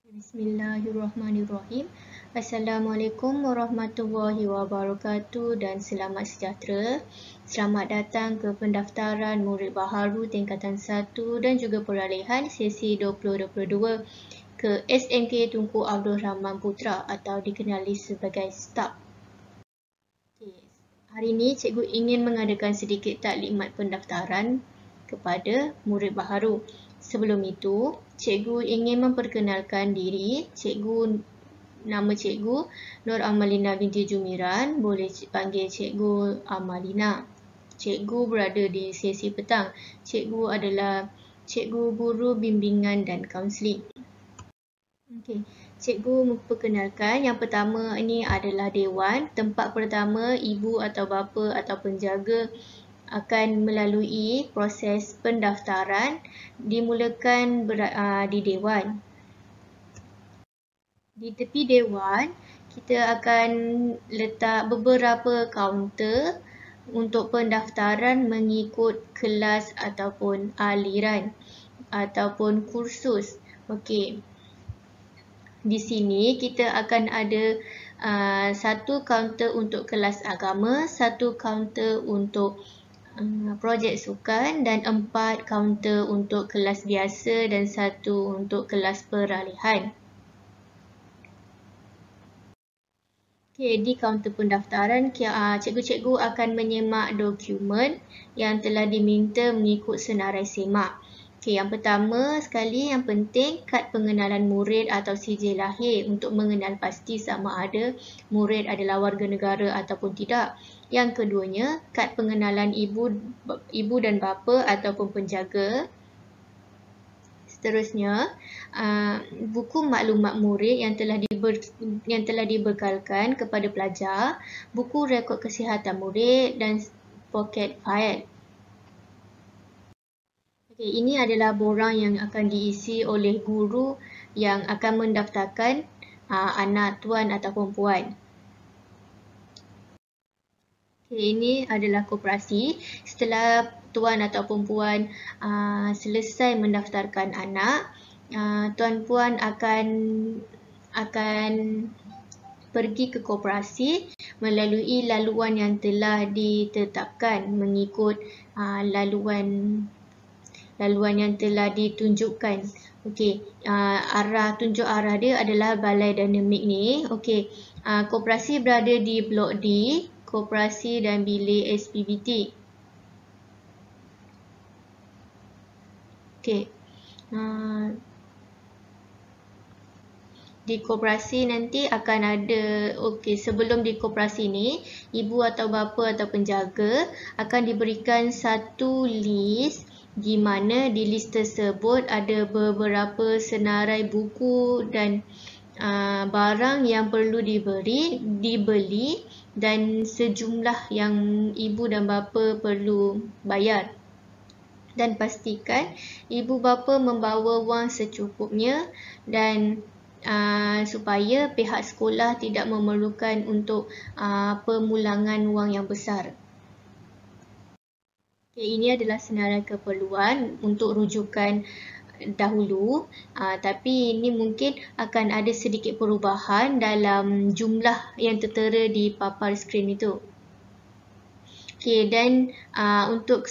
Bismillahirrahmanirrahim. Assalamualaikum warahmatullahi wabarakatuh dan selamat sejahtera. Selamat datang ke pendaftaran murid baharu tingkatan 1 dan juga peralihan sesi 2022 ke SMK Tunku Abdul Rahman Putra atau dikenali sebagai STAP. Hari ini cikgu ingin mengadakan sedikit taklimat pendaftaran kepada murid baharu. Sebelum itu, cikgu ingin memperkenalkan diri. Nama cikgu Nur Amalina binti Jumiran, boleh panggil cikgu Amalina. Cikgu berada di sesi petang. Cikgu adalah cikgu guru bimbingan dan kaunseling. Okey, cikgu memperkenalkan yang pertama ini adalah dewan. Tempat pertama, ibu atau bapa atau penjaga akan melalui proses pendaftaran dimulakan di dewan. Di tepi dewan, kita akan letak beberapa kaunter untuk pendaftaran mengikut kelas ataupun aliran ataupun kursus. Okey. Di sini kita akan ada satu kaunter untuk kelas agama, satu kaunter untuk projek sukan dan 4 kaunter untuk kelas biasa dan 1 untuk kelas peralihan. Okey, di kaunter pendaftaran, cikgu-cikgu akan menyemak dokumen yang telah diminta mengikut senarai semak. Okey, yang pertama sekali yang penting kad pengenalan murid atau sijil lahir untuk mengenal pasti sama ada murid adalah warga negara ataupun tidak. Yang keduanya, kad pengenalan ibu dan bapa ataupun penjaga. Seterusnya, buku maklumat murid yang telah dibekalkan kepada pelajar, buku rekod kesihatan murid dan poket file. Okay, ini adalah borang yang akan diisi oleh guru yang akan mendaftarkan anak tuan ataupun puan. Okay, ini adalah koperasi. Setelah tuan ataupun puan selesai mendaftarkan anak, tuan puan akan pergi ke koperasi melalui laluan yang telah ditetapkan mengikut laluan yang telah ditunjukkan. Okey, tunjuk arah dia adalah balai dinamik ni. Okey, koperasi berada di blok D, koperasi dan bilik SPBT. Okey. Di koperasi nanti akan ada, sebelum di koperasi ni, ibu atau bapa atau penjaga akan diberikan satu list di mana di list tersebut ada beberapa senarai buku dan barang yang perlu dibeli dan sejumlah yang ibu dan bapa perlu bayar. Dan pastikan ibu bapa membawa wang secukupnya dan supaya pihak sekolah tidak memerlukan untuk pemulangan wang yang besar. Okay, ini adalah senarai keperluan untuk rujukan dahulu, tapi ini mungkin akan ada sedikit perubahan dalam jumlah yang tertera di papar skrin itu. Okay, dan untuk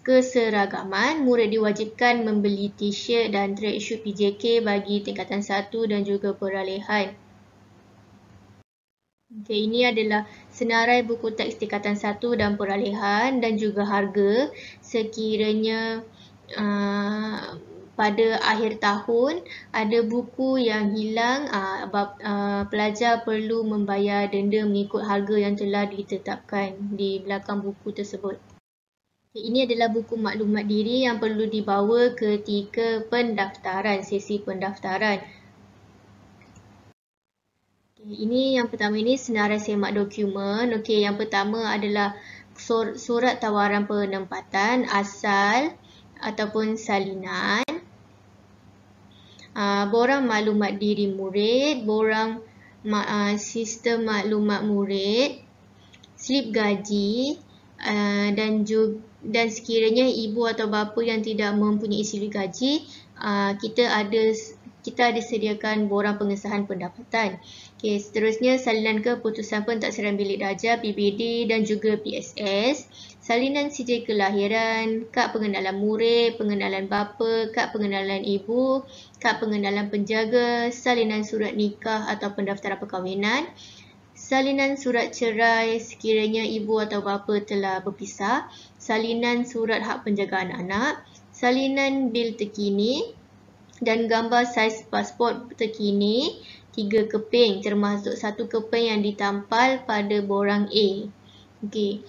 keseragaman, murid diwajibkan membeli t-shirt dan tracksuit PJK bagi tingkatan 1 dan juga peralihan. Okay, ini adalah senarai buku teks tingkatan 1 dan peralihan dan juga harga sekiranya pada akhir tahun ada buku yang hilang, pelajar perlu membayar denda mengikut harga yang telah ditetapkan di belakang buku tersebut. Okay, ini adalah buku maklumat diri yang perlu dibawa ketika pendaftaran, sesi pendaftaran. Okay, ini yang pertama ini senarai semak dokumen. Okey, yang pertama adalah surat tawaran penempatan asal ataupun salinan. Borang maklumat diri murid, borang sistem maklumat murid, slip gaji dan sekiranya ibu atau bapa yang tidak mempunyai slip gaji, kita kita ada sediakan borang pengesahan pendapatan. Okey, seterusnya salinan keputusan pentadsiran bilik darjah PBD dan juga PSS, salinan sijil kelahiran, kad pengenalan murid, pengenalan bapa, kad pengenalan ibu, kad pengenalan penjaga, salinan surat nikah atau pendaftaran perkahwinan, salinan surat cerai sekiranya ibu atau bapa telah berpisah, salinan surat hak penjagaan anak, salinan bil terkini dan gambar saiz pasport terkini 3 keping termasuk 1 keping yang ditampal pada borang A. Okey.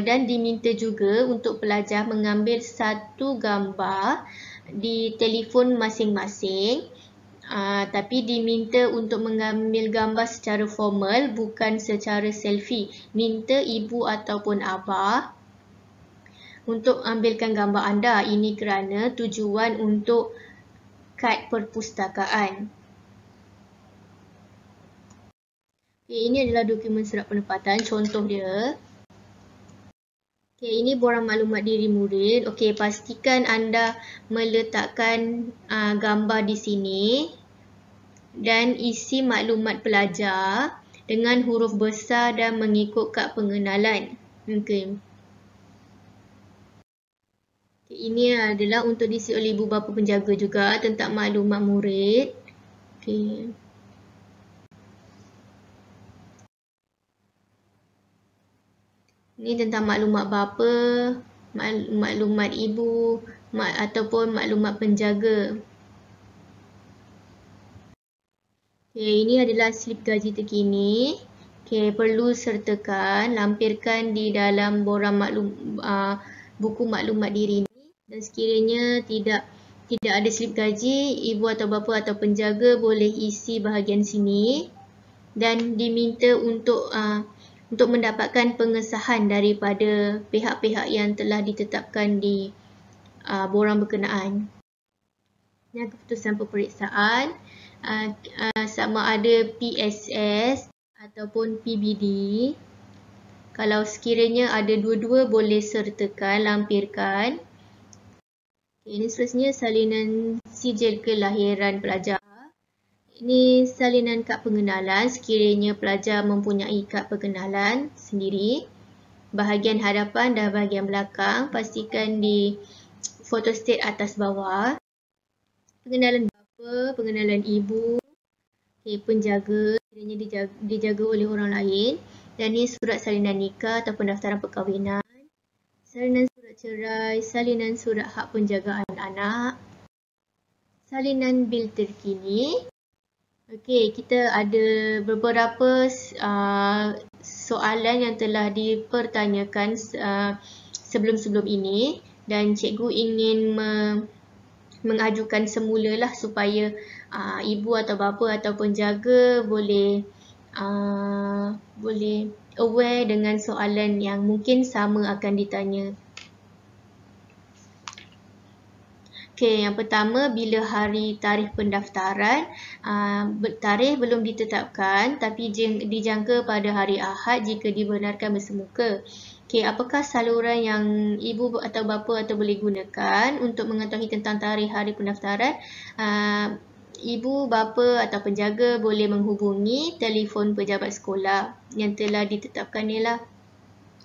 Dan diminta juga untuk pelajar mengambil satu gambar di telefon masing-masing. Tapi diminta untuk mengambil gambar secara formal, bukan secara selfie. Minta ibu ataupun abah untuk ambilkan gambar anda. Ini kerana tujuan untuk kad perpustakaan. Okay, ini adalah dokumen surat penempatan, contoh dia. Okay, ini borang maklumat diri murid. Okay, pastikan anda meletakkan gambar di sini dan isi maklumat pelajar dengan huruf besar dan mengikut kad pengenalan. Okay. Ini adalah untuk diisi oleh ibu bapa penjaga juga tentang maklumat murid. Okay. Ini tentang maklumat bapa, maklumat ibu ataupun maklumat penjaga. Okay, ini adalah slip gaji terkini. Okay, perlu sertakan, lampirkan di dalam borang buku maklumat diri ini. Dan sekiranya tidak ada slip gaji, ibu atau bapa atau penjaga boleh isi bahagian sini dan diminta untuk mendapatkan pengesahan daripada pihak-pihak yang telah ditetapkan di borang berkenaan. Ini keputusan peperiksaan sama ada PSS ataupun PBD. Kalau sekiranya ada dua-dua boleh sertakan, lampirkan. Ini seterusnya salinan sijil kelahiran pelajar. Ini salinan kad pengenalan sekiranya pelajar mempunyai kad pengenalan sendiri. Bahagian hadapan dan bahagian belakang pastikan di photostat atas bawah. Pengenalan bapa, pengenalan ibu, penjaga sekiranya dijaga oleh orang lain. Dan ini surat salinan nikah atau pendaftaran perkahwinan. Salinan surat cerai, salinan surat hak penjagaan anak, salinan bil terkini. Okey, kita ada beberapa soalan yang telah dipertanyakan sebelum-sebelum ini dan cikgu ingin mengajukan semulalah supaya ibu atau bapa atau penjaga boleh aware dengan soalan yang mungkin sama akan ditanya. Okey, yang pertama, bila hari tarikh pendaftaran? Tarikh belum ditetapkan tapi dijangka pada hari Ahad jika dibenarkan bersemuka. Okey, apakah saluran yang ibu atau bapa atau boleh gunakan untuk mengetahui tentang tarikh hari pendaftaran? Ibu, bapa atau penjaga boleh menghubungi telefon pejabat sekolah yang telah ditetapkan ialah.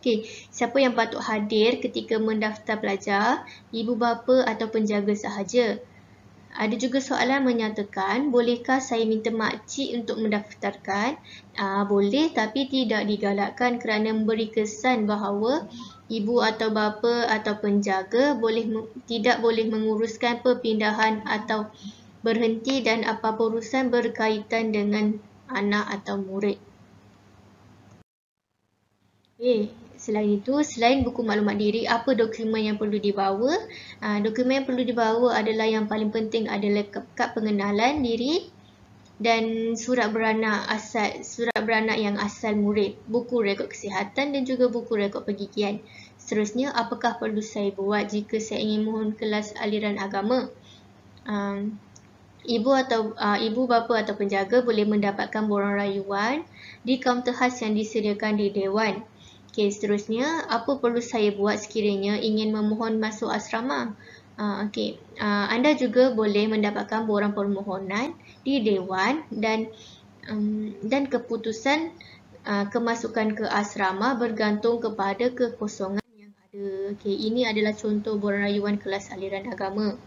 Okey, siapa yang patut hadir ketika mendaftar pelajar? Ibu bapa atau penjaga sahaja. Ada juga soalan menyatakan, bolehkah saya minta makcik untuk mendaftarkan? Boleh tapi tidak digalakkan kerana memberi kesan bahawa ibu atau bapa atau penjaga tidak boleh menguruskan perpindahan atau berhenti dan apa-apa urusan berkaitan dengan anak atau murid. Selain itu, selain buku maklumat diri, apa dokumen yang perlu dibawa? Dokumen yang perlu dibawa adalah yang paling penting adalah kad pengenalan diri dan surat beranak yang asal murid, buku rekod kesihatan dan juga buku rekod pergigian. Seterusnya, apakah perlu saya buat jika saya ingin mohon kelas aliran agama? Ibu bapa atau penjaga boleh mendapatkan borang rayuan di kaunter khas yang disediakan di Dewan. Okey, seterusnya, apa perlu saya buat sekiranya ingin memohon masuk asrama? Anda juga boleh mendapatkan borang permohonan di Dewan dan keputusan kemasukan ke asrama bergantung kepada kekosongan yang ada. Ini adalah contoh borang rayuan kelas aliran agama.